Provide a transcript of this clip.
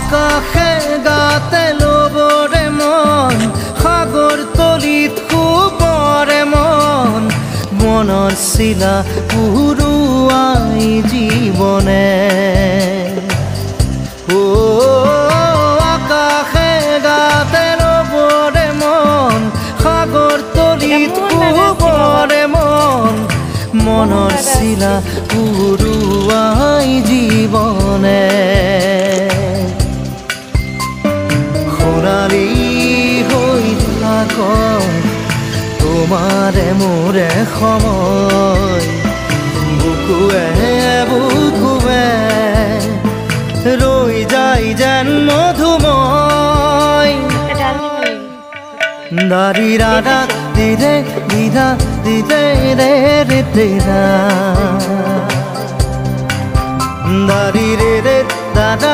আকাশে গাতে লবৰে মন সাগৰ তলিত শুবৰে মন মনৰ চিলা পুৰুৱাই জীৱনে ও আকাশে গাতে লবৰে মন সাগৰ তলিত শুবৰে মন মনৰ চিলা পুৰুৱাই জীৱনে সোণালী হৈ থাক তোমাৰে মোৰে সময় বুকুৱে বুকুৱে ৰৈ যায় যেন মধুময় দাৰি ৰাধা দিদে দিদা দিদে ৰে ৰে তেৰা দাৰি ৰে ৰে দাদা